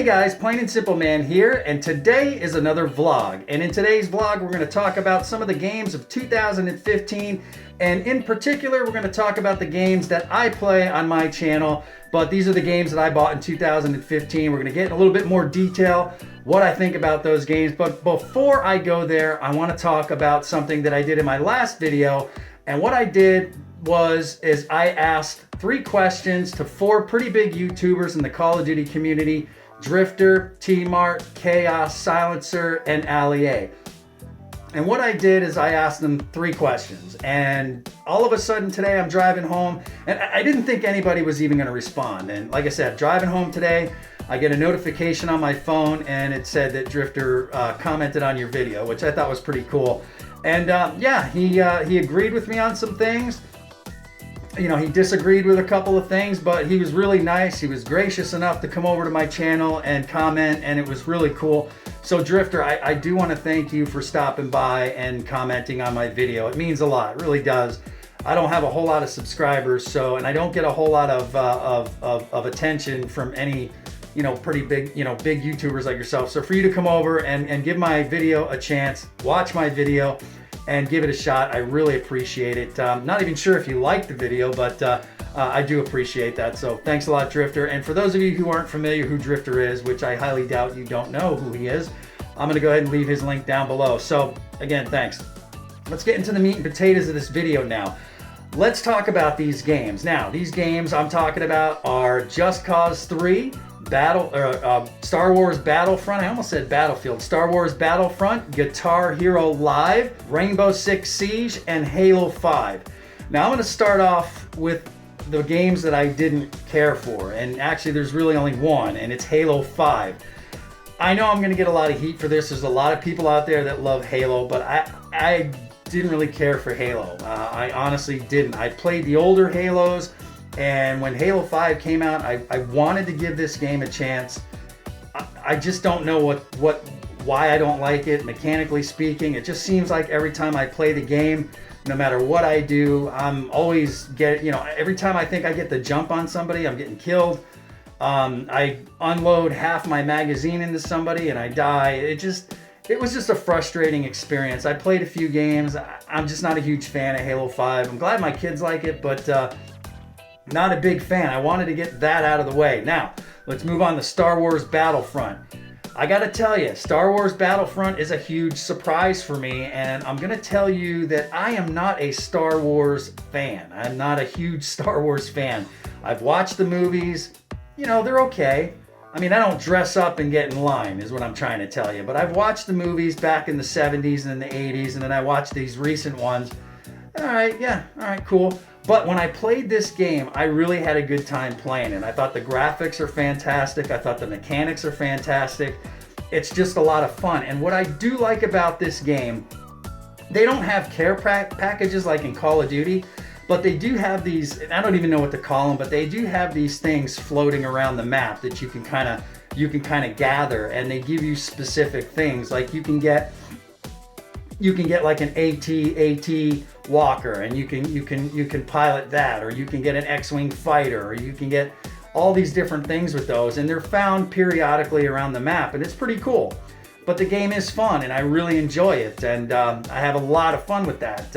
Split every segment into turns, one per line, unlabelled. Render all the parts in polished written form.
Hey guys, Plain and Simple Man here, and today is another vlog. And in today's vlog, we're going to talk about some of the games of 2015, and in particular, we're going to talk about the games that I play on my channel. But these are the games that I bought in 2015. We're going to get in a little bit more detail what I think about those games. But before I go there, I want to talk about something that I did in my last video. And what I did is I asked 3 questions to 4 pretty big YouTubers in the Call of Duty community: Drifter, T-Mart, Chaos, Silencer, and Ali A. And what I did is I asked them 3 questions, and all of a sudden today I'm driving home, and I didn't think anybody was even going to respond. And like I said, driving home today, I get a notification on my phone, and it said that Drifter commented on your video, which I thought was pretty cool. And yeah, he agreed with me on some things. You know, he disagreed with a couple of things, but he was really nice. He was gracious enough to come over to my channel and comment, and it was really cool. So Drifter, I do want to thank you for stopping by and commenting on my video. It means a lot, it really does. I don't have a whole lot of subscribers, and I don't get a whole lot of attention from any, pretty big, big YouTubers like yourself. So for you to come over and give my video a chance, watch my video, and give it a shot, I really appreciate it. Not even sure if you liked the video, but I do appreciate that. So thanks a lot, Drifter. And for those of you who aren't familiar who Drifter is, which I highly doubt you don't know who he is, I'm going to go ahead and leave his link down below. So again, thanks. Let's get into the meat and potatoes of this video now. Let's talk about these games. Now, these games I'm talking about are Just Cause 3, Star Wars Battlefront, I almost said Battlefield, Star Wars Battlefront, Guitar Hero Live, Rainbow Six Siege, and Halo 5. Now I'm going to start off with the games that I didn't care for, and actually there's really only one, and it's Halo 5. I know I'm going to get a lot of heat for this. There's a lot of people out there that love Halo, but I didn't really care for Halo. I honestly didn't. I played the older Halos, and when Halo 5 came out, I wanted to give this game a chance. I just don't know why I don't like it, mechanically speaking. It just seems like every time I play the game, no matter what I do, I'm always every time I think I get the jump on somebody, I'm getting killed. I unload half my magazine into somebody and I die. It was just a frustrating experience. I played a few games. I'm just not a huge fan of Halo 5. I'm glad my kids like it, but not a big fan. I wanted to get that out of the way. Now, let's move on to Star Wars Battlefront. I gotta tell you, Star Wars Battlefront is a huge surprise for me, and I'm gonna tell you that I am not a Star Wars fan. I'm not a huge Star Wars fan. I've watched the movies. They're okay. I mean, I don't dress up and get in line, is what I'm trying to tell you. But I've watched the movies back in the 70s and the 80s, and then I watched these recent ones. All right, yeah, all right, cool. But when I played this game, I really had a good time playing it. I thought the graphics are fantastic. I thought the mechanics are fantastic. It's just a lot of fun. And what I do like about this game, they don't have care packages like in Call of Duty, but they do have these, I don't even know what to call them, but they do have these things floating around the map that you can kind of gather, and they give you specific things. Like you can get like an AT walker, and you can pilot that, or you can get an X-Wing fighter, or you can get all these different things with those, and they're found periodically around the map, and it's pretty cool. But the game is fun, and I really enjoy it, and I have a lot of fun with that.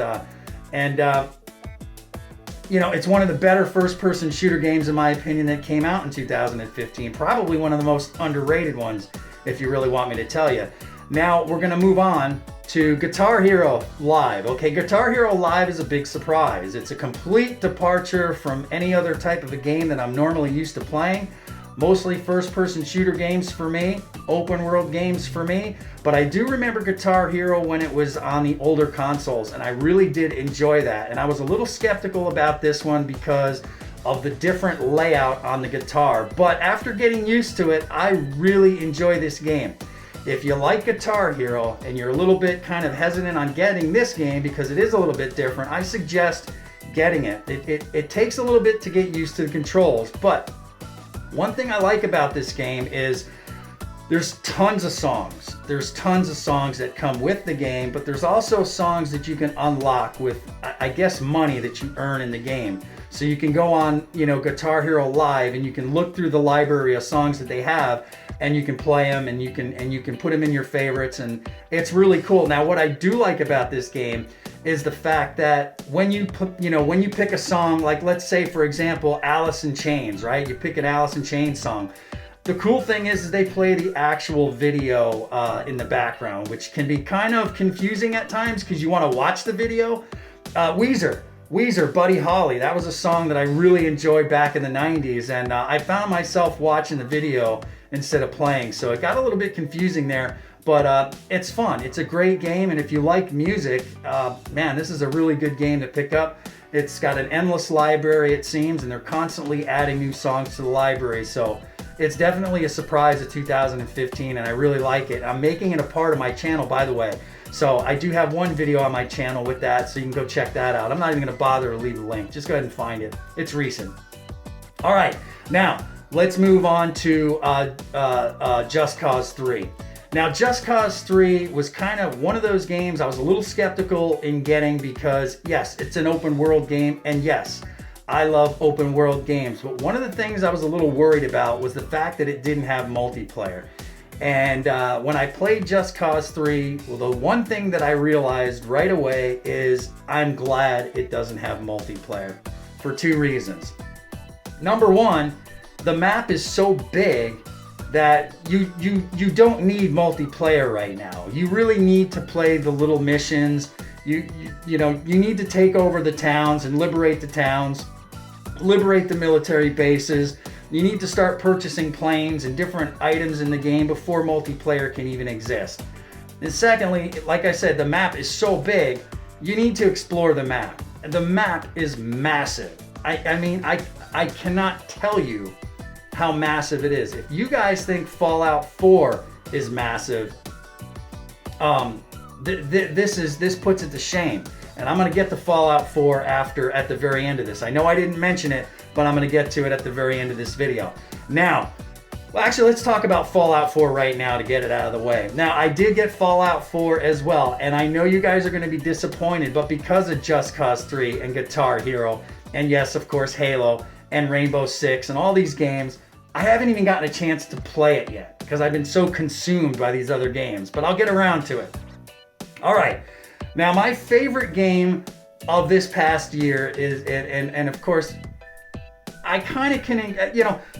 It's one of the better first-person shooter games, in my opinion, that came out in 2015. Probably one of the most underrated ones, if you really want me to tell you. Now, we're going to move on to Guitar Hero Live. Okay, Guitar Hero Live is a big surprise. It's a complete departure from any other type of a game that I'm normally used to playing. Mostly first-person shooter games for me, open-world games for me. But I do remember Guitar Hero when it was on the older consoles, and I really did enjoy that. And I was a little skeptical about this one because of the different layout on the guitar. But after getting used to it, I really enjoy this game. If you like Guitar Hero and you're a little bit kind of hesitant on getting this game because it is a little bit different, I suggest getting it. It takes a little bit to get used to the controls, but one thing I like about this game is there's tons of songs. There's tons of songs that come with the game, but there's also songs that you can unlock with, I guess, money that you earn in the game. So you can go on, Guitar Hero Live, and you can look through the library of songs that they have, and you can play them, and you can put them in your favorites, and it's really cool. Now, what I do like about this game is the fact that when you pick a song, like let's say for example Alice in Chains, right? You pick an Alice in Chains song. The cool thing is they play the actual video in the background, which can be kind of confusing at times because you want to watch the video. Weezer, Buddy Holly, that was a song that I really enjoyed back in the 90s, and I found myself watching the video instead of playing, so it got a little bit confusing there, but it's fun. It's a great game, and if you like music, man, this is a really good game to pick up. It's got an endless library, it seems, and they're constantly adding new songs to the library, so it's definitely a surprise of 2015, and I really like it. I'm making it a part of my channel, by the way. So I do have one video on my channel with that, so you can go check that out. I'm not even gonna bother to leave the link. Just go ahead and find it. It's recent. All right, now let's move on to Just Cause 3. Now, Just Cause 3 was kind of one of those games I was a little skeptical in getting because, yes, it's an open world game, and yes, I love open world games, but one of the things I was a little worried about was the fact that it didn't have multiplayer. And when I played Just Cause 3, well, the one thing that I realized right away is I'm glad it doesn't have multiplayer for two reasons. Number one, the map is so big that you don't need multiplayer right now. You really need to play the little missions. You need to take over the towns and liberate the towns, liberate the military bases. You need to start purchasing planes and different items in the game before multiplayer can even exist. And secondly, like I said, the map is so big, you need to explore the map. The map is massive. I mean, I cannot tell you how massive it is. If you guys think Fallout 4 is massive, this puts it to shame. And I'm going to get to Fallout 4 at the very end of this. I know I didn't mention it, but I'm going to get to it at the very end of this video. Now, well, actually, let's talk about Fallout 4 right now to get it out of the way. Now, I did get Fallout 4 as well, and I know you guys are going to be disappointed, but because of Just Cause 3 and Guitar Hero, and yes, of course, Halo and Rainbow Six and all these games, I haven't even gotten a chance to play it yet because I've been so consumed by these other games, but I'll get around to it. All right. Now, my favorite game of this past year is, and of course, I kind of can,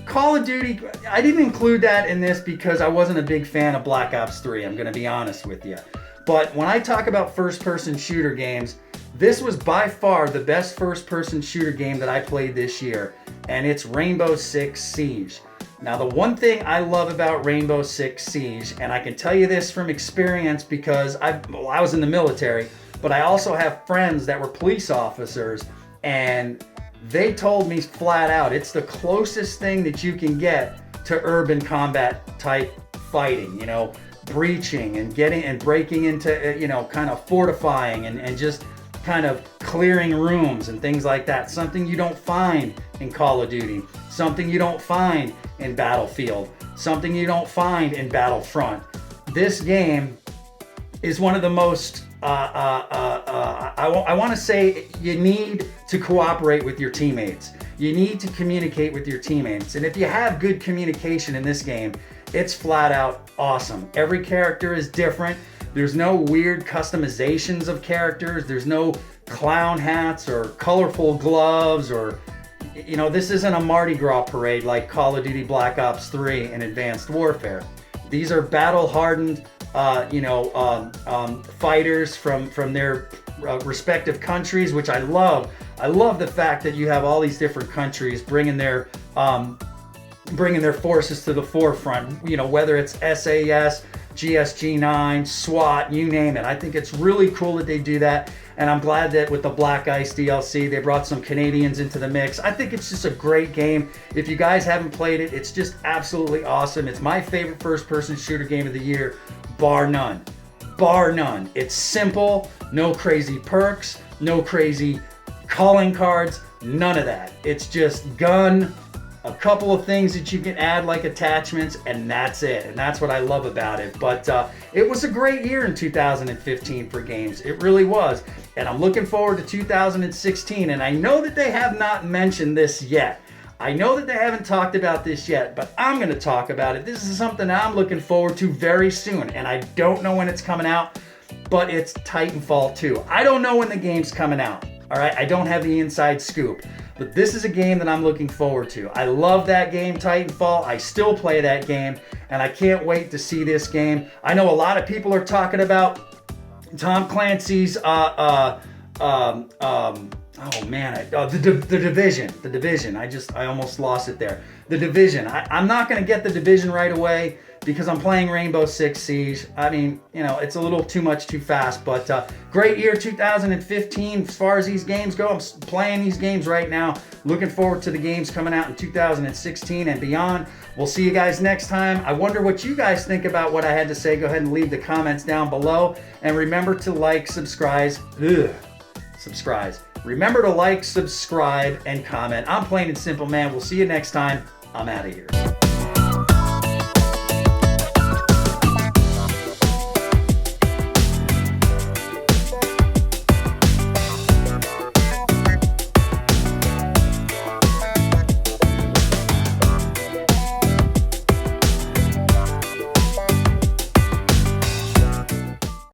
Call of Duty, I didn't include that in this because I wasn't a big fan of Black Ops 3, I'm going to be honest with you. But when I talk about first-person shooter games, this was by far the best first-person shooter game that I played this year, and it's Rainbow Six Siege. Now, the one thing I love about Rainbow Six Siege, and I can tell you this from experience because I was in the military, but I also have friends that were police officers, and they told me flat out, it's the closest thing that you can get to urban combat type fighting, breaching and getting and breaking into, kind of fortifying and just kind of clearing rooms and things like that. Something you don't find in Call of Duty, something you don't find in Battlefield, something you don't find in Battlefront. This game is one of the most, I want to say you need to cooperate with your teammates. You need to communicate with your teammates. And if you have good communication in this game, it's flat out awesome. Every character is different. There's no weird customizations of characters. There's no clown hats or colorful gloves or, this isn't a Mardi Gras parade like Call of Duty Black Ops 3 and Advanced Warfare. These are battle-hardened, fighters from their respective countries, which I love. I love the fact that you have all these different countries bringing their forces to the forefront. Whether it's SAS, GSG-9, SWAT, you name it. I think it's really cool that they do that, and I'm glad that with the Black Ice DLC, they brought some Canadians into the mix. I think it's just a great game. If you guys haven't played it, it's just absolutely awesome. It's my favorite first-person shooter game of the year, bar none. Bar none. It's simple, no crazy perks, no crazy calling cards, none of that. It's just gun, a couple of things that you can add like attachments, and that's it. And that's what I love about it. But it was a great year in 2015 for games. It really was. And I'm looking forward to 2016. And I know that they have not mentioned this yet. I know that they haven't talked about this yet, but I'm going to talk about it. This is something I'm looking forward to very soon, and I don't know when it's coming out, but it's Titanfall 2. I don't know when the game's coming out, all right? I don't have the inside scoop, but this is a game that I'm looking forward to. I love that game, Titanfall. I still play that game, and I can't wait to see this game. I know a lot of people are talking about Tom Clancy's The Division. I almost lost it there. The Division. I'm not going to get The Division right away because I'm playing Rainbow Six Siege. I mean, it's a little too much too fast, but great year 2015 as far as these games go. I'm playing these games right now. Looking forward to the games coming out in 2016 and beyond. We'll see you guys next time. I wonder what you guys think about what I had to say. Go ahead and leave the comments down below. And remember to like, subscribe. Remember to like, subscribe, and comment. I'm Plain and Simple Man. We'll see you next time. I'm out of here.